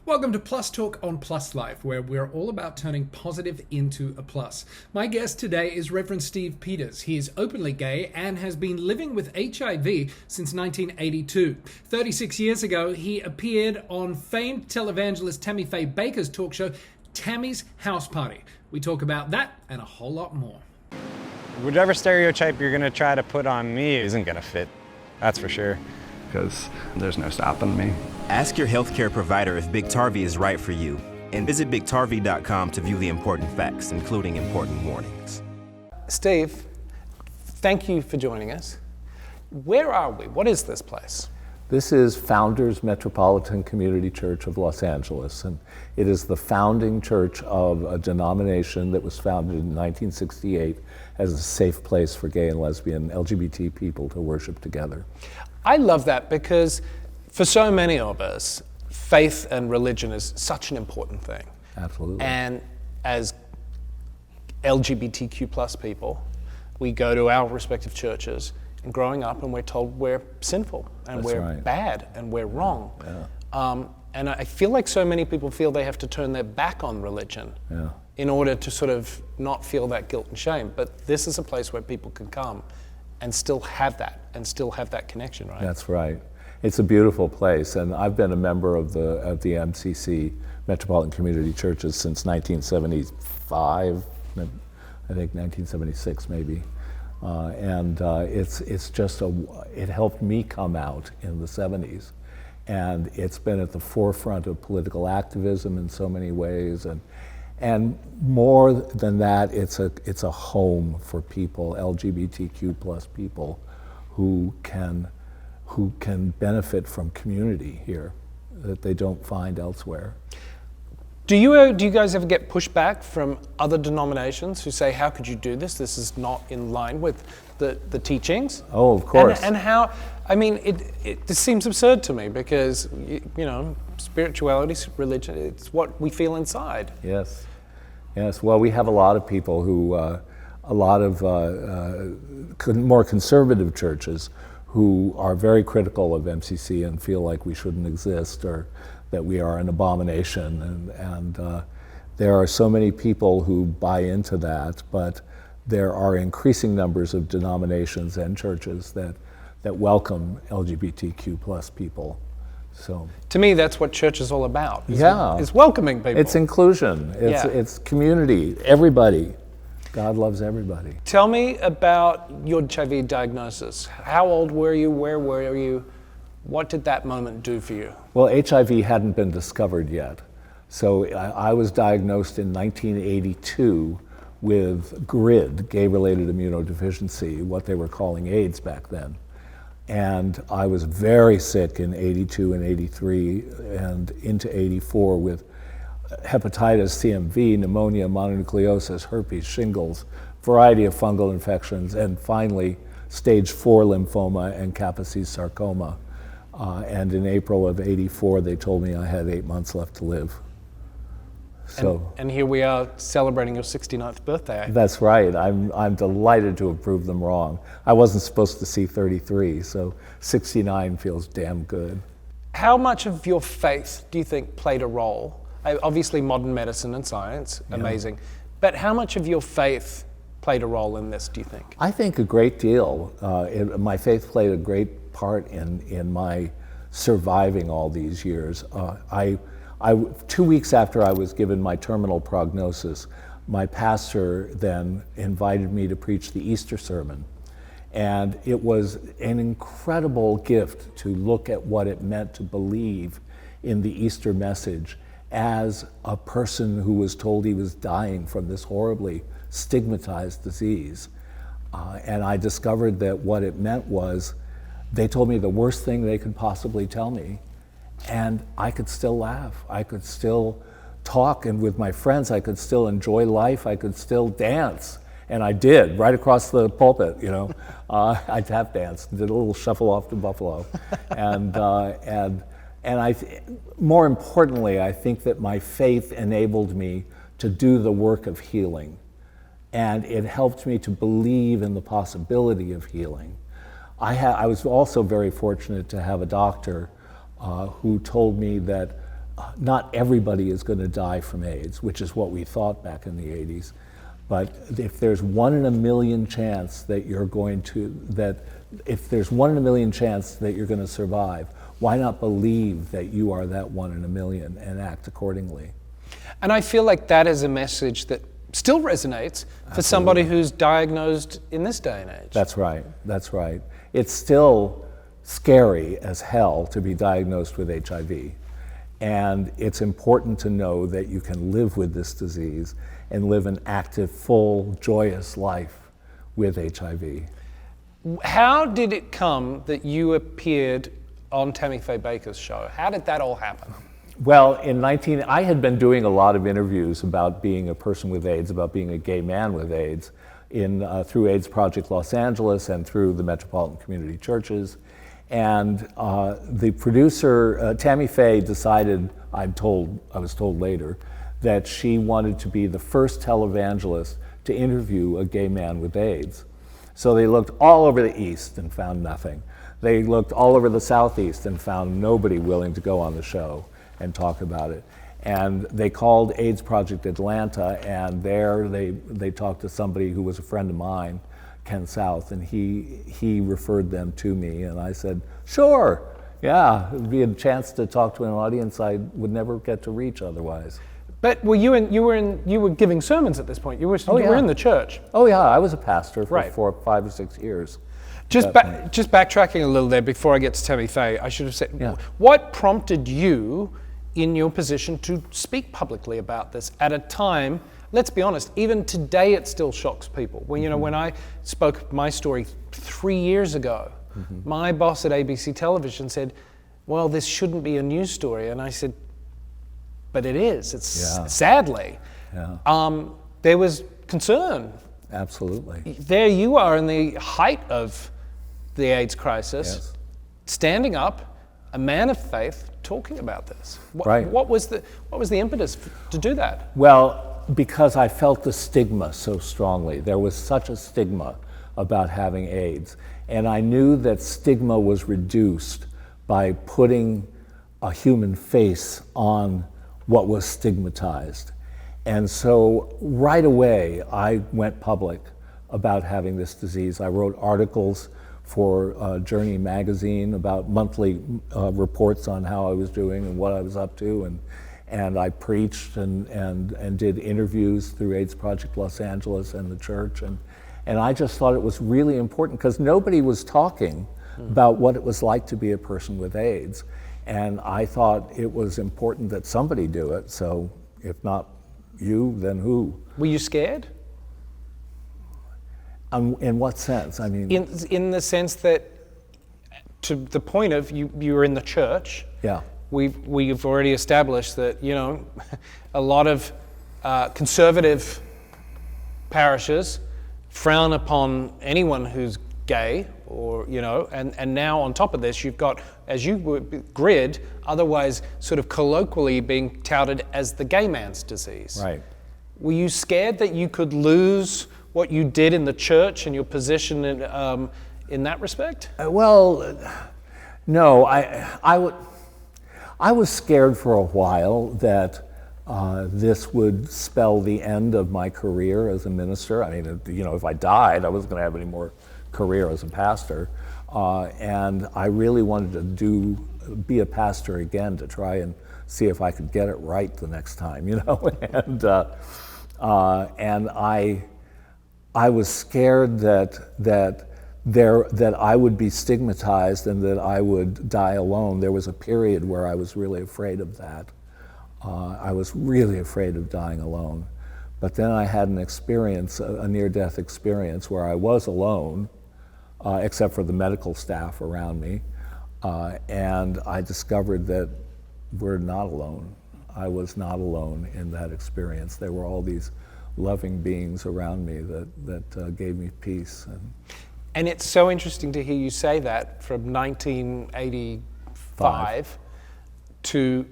Welcome to Plus Talk on Plus Life, where we're all about turning positive into a plus. My guest today is Reverend Steve Pieters. He is openly gay and has been living with HIV since 1982. 36 years ago, he appeared on famed televangelist Tammy Faye Bakers' talk show, Tammy's House Party. We talk about that and a whole lot more. Whatever stereotype you're going to try to put on me isn't going to fit, that's for sure. Because there's no stopping me. Ask your healthcare provider if Biktarvy is right for you, and visit Biktarvy.com to view the important facts, including important warnings. Steve, thank you for joining us. Where are we? What is this place? This is Founders Metropolitan Community Church of Los Angeles, and it is the founding church of a denomination that was founded in 1968 as a safe place for gay and lesbian LGBT people to worship together. I love that because for so many of us, faith and religion is such an important thing. Absolutely. And as LGBTQ plus people, we go to our respective churches and growing up and we're told we're sinful and That's we're right. bad and we're wrong. Yeah. And I feel like so many people feel they have to turn their back on religion in order to sort of not feel that guilt and shame. But this is a place where people can come and still have that connection, right? That's right. It's a beautiful place, and I've been a member of the MCC, Metropolitan Community Churches, since 1975, I think 1976 maybe. It's just it helped me come out in the 70s, and it's been at the forefront of political activism in so many ways, and more than that, it's a home for people, LGBTQ plus people, who can benefit from community here that they don't find elsewhere. Do you guys ever get pushback from other denominations who say, how could you do this? This is not in line with the teachings? Oh, of course. And how, I mean, it just seems absurd to me because, you know, spirituality, religion, it's what we feel inside. Yes. Well, we have a lot of people who, a lot of more conservative churches who are very critical of MCC and feel like we shouldn't exist or that we are an abomination. And there are so many people who buy into that, but there are increasing numbers of denominations and churches that welcome LGBTQ plus people. So to me, that's what church is all about. It's welcoming people. It's inclusion. It's community. Everybody. God loves everybody. Tell me about your HIV diagnosis. How old were you? Where were you? What did that moment do for you? Well, HIV hadn't been discovered yet. So I was diagnosed in 1982 with GRID, gay-related immunodeficiency, what they were calling AIDS back then. And I was very sick in 82 and 83 and into 84 with hepatitis, CMV, pneumonia, mononucleosis, herpes, shingles, variety of fungal infections, and finally stage 4 lymphoma and Kaposi's sarcoma. And in April of 84, they told me I had 8 months left to live. So, and here we are celebrating your 69th birthday. That's right. I'm delighted to have proved them wrong. I wasn't supposed to see 33, so 69 feels damn good. How much of your faith do you think played a role? Obviously modern medicine and science, amazing. But how much of your faith played a role in this, do you think? I think a great deal. My faith played a great part in my surviving all these years. 2 weeks after I was given my terminal prognosis, my pastor then invited me to preach the Easter sermon. And it was an incredible gift to look at what it meant to believe in the Easter message as a person who was told he was dying from this horribly stigmatized disease. And I discovered that what it meant was they told me the worst thing they could possibly tell me, and I could still laugh. I could still talk, and with my friends, I could still enjoy life. I could still dance. And I did, right across the pulpit, you know. I tap danced, did a little shuffle off to Buffalo. And more importantly, I think that my faith enabled me to do the work of healing. And it helped me to believe in the possibility of healing. I was also very fortunate to have a doctor who told me that not everybody is going to die from AIDS, which is what we thought back in the 80s. But if there's 1 in a million chance that you're going to, if there's 1 in a million chance that you're going to survive, why not believe that you are that 1 in a million and act accordingly? And I feel like that is a message that still resonates for somebody who's diagnosed in this day and age. That's right, that's right. It's still scary as hell to be diagnosed with HIV. And it's important to know that you can live with this disease and live an active, full, joyous life with HIV. How did it come that you appeared on Tammy Faye Bakers' show? How did that all happen? Well, I had been doing a lot of interviews about being a person with AIDS, about being a gay man with AIDS, through AIDS Project Los Angeles and through the Metropolitan Community Churches. And the producer, Tammy Faye, decided, I was told later, that she wanted to be the first televangelist to interview a gay man with AIDS. So they looked all over the East and found nothing. They looked all over the Southeast and found nobody willing to go on the show and talk about it. And they called AIDS Project Atlanta, and there they talked to somebody who was a friend of mine, Ken South, and he referred them to me, and I said, sure, yeah, it'd be a chance to talk to an audience I would never get to reach otherwise. But you were giving sermons at this point. You were in the church. Oh yeah, I was a pastor for Right. 5 or 6 years. Just backtracking a little there before I get to Tammy Faye, I should have said, what prompted you in your position to speak publicly about this at a time, let's be honest, even today it still shocks people. When I spoke my story 3 years ago, my boss at ABC Television said, well, this shouldn't be a news story. And I said, but it is, sadly. Yeah. There was concern. Absolutely. There you are in the height of the AIDS crisis, Yes. standing up, a man of faith, talking about this. Right. What was the impetus to do that? Well, because I felt the stigma so strongly. There was such a stigma about having AIDS. And I knew that stigma was reduced by putting a human face on what was stigmatized. And so right away, I went public about having this disease. I wrote articles for Journey magazine about monthly reports on how I was doing and what I was up to, and I preached and did interviews through AIDS Project Los Angeles and the church, and I just thought it was really important because nobody was talking about what it was like to be a person with AIDS, and I thought it was important that somebody do it. So if not you, then who? Were you scared? In what sense? I mean, In the sense that, to the point of you were in the church. Yeah. We've already established that a lot of conservative parishes frown upon anyone who's gay, or and now on top of this you've got, as you were, GRID, otherwise sort of colloquially being touted as the gay man's disease. right. Were you scared that you could lose what you did in the church and your position in that respect? Well, no, I was scared for a while that this would spell the end of my career as a minister. I mean, if I died, I wasn't going to have any more career as a pastor. And I really wanted to be a pastor again to try and see if I could get it right the next time, and I was scared that I would be stigmatized and that I would die alone. There was a period where I was really afraid of that. I was really afraid of dying alone. But then I had an experience, a near-death experience, where I was alone, except for the medical staff around me, and I discovered that we're not alone. I was not alone in that experience. There were all these loving beings around me that gave me peace. And it's so interesting to hear you say that, from 1985 to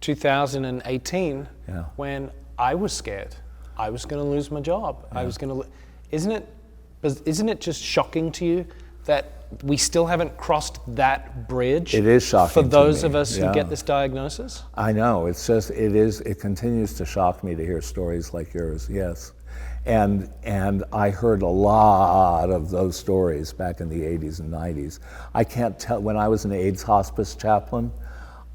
2018, when I was scared. I was going to lose my job. I was going to. Isn't it just shocking to you that we still haven't crossed that bridge. It is shocking for to those me, of us who yeah. get this diagnosis. I know, it continues to shock me to hear stories like yours, yes. And I heard a lot of those stories back in the 80s and 90s. I can't tell, when I was an AIDS hospice chaplain,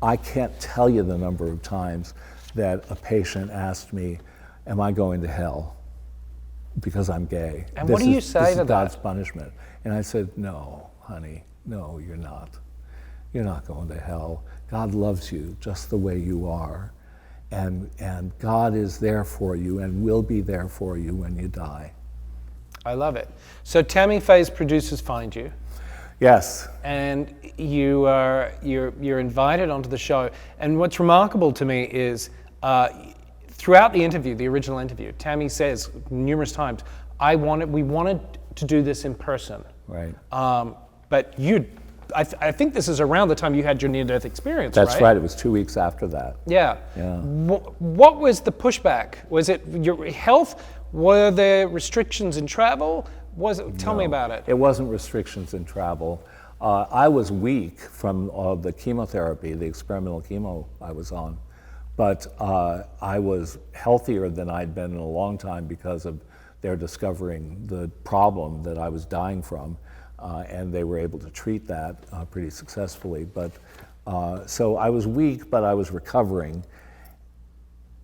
I can't tell you the number of times that a patient asked me, am I going to hell because I'm gay? And what do you say to this that? is God's punishment. And I said, no, honey, no, you're not. You're not going to hell. God loves you just the way you are. And God is there for you and will be there for you when you die. I love it. So Tammy Faye's producers find you. Yes. And you're invited onto the show. And what's remarkable to me is throughout the interview, the original interview, Tammy says numerous times, we wanted to do this in person. Right. But I think this is around the time you had your near-death experience, That's right? right. It was 2 weeks after that. Yeah. Yeah. What was the pushback? Was it your health? Were there restrictions in travel? Tell me about it. It wasn't restrictions in travel. I was weak from the chemotherapy, the experimental chemo I was on, but I was healthier than I'd been in a long time because of their discovering the problem that I was dying from, and they were able to treat that pretty successfully. But so I was weak, but I was recovering.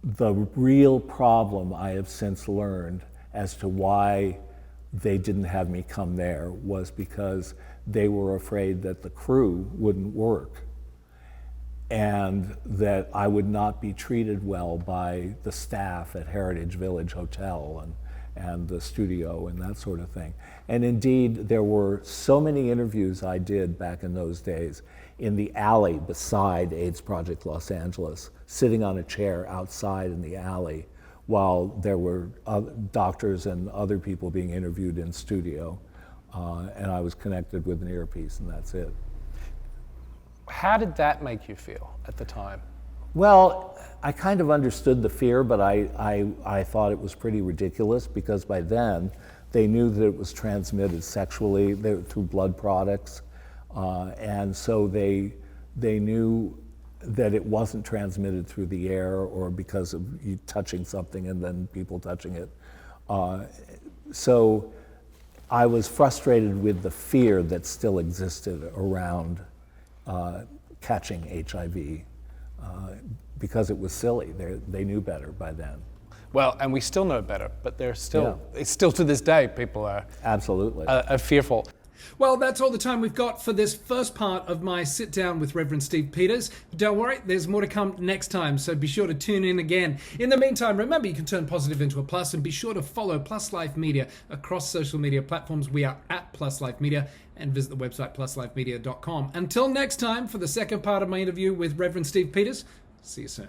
The real problem I have since learned as to why they didn't have me come there was because they were afraid that the crew wouldn't work and that I would not be treated well by the staff at Heritage Village Hotel and the studio and that sort of thing. And indeed, there were so many interviews I did back in those days in the alley beside AIDS Project Los Angeles, sitting on a chair outside in the alley while there were doctors and other people being interviewed in studio. And I was connected with an earpiece, and that's it. How did that make you feel at the time? Well, I kind of understood the fear, but I thought it was pretty ridiculous because by then they knew that it was transmitted sexually through blood products. And so they knew that it wasn't transmitted through the air or because of you touching something and then people touching it. So I was frustrated with the fear that still existed around catching HIV because it was silly. They knew better by then. Well, and we still know better, but it's still to this day, people are absolutely are fearful. Well, that's all the time we've got for this first part of my sit down with Reverend Steve Pieters. But don't worry, there's more to come next time, so be sure to tune in again. In the meantime, remember you can turn positive into a plus, and be sure to follow Plus Life Media across social media platforms. We are at Plus Life Media, and visit the website pluslifemedia.com. Until next time, for the second part of my interview with Reverend Steve Pieters, see you soon.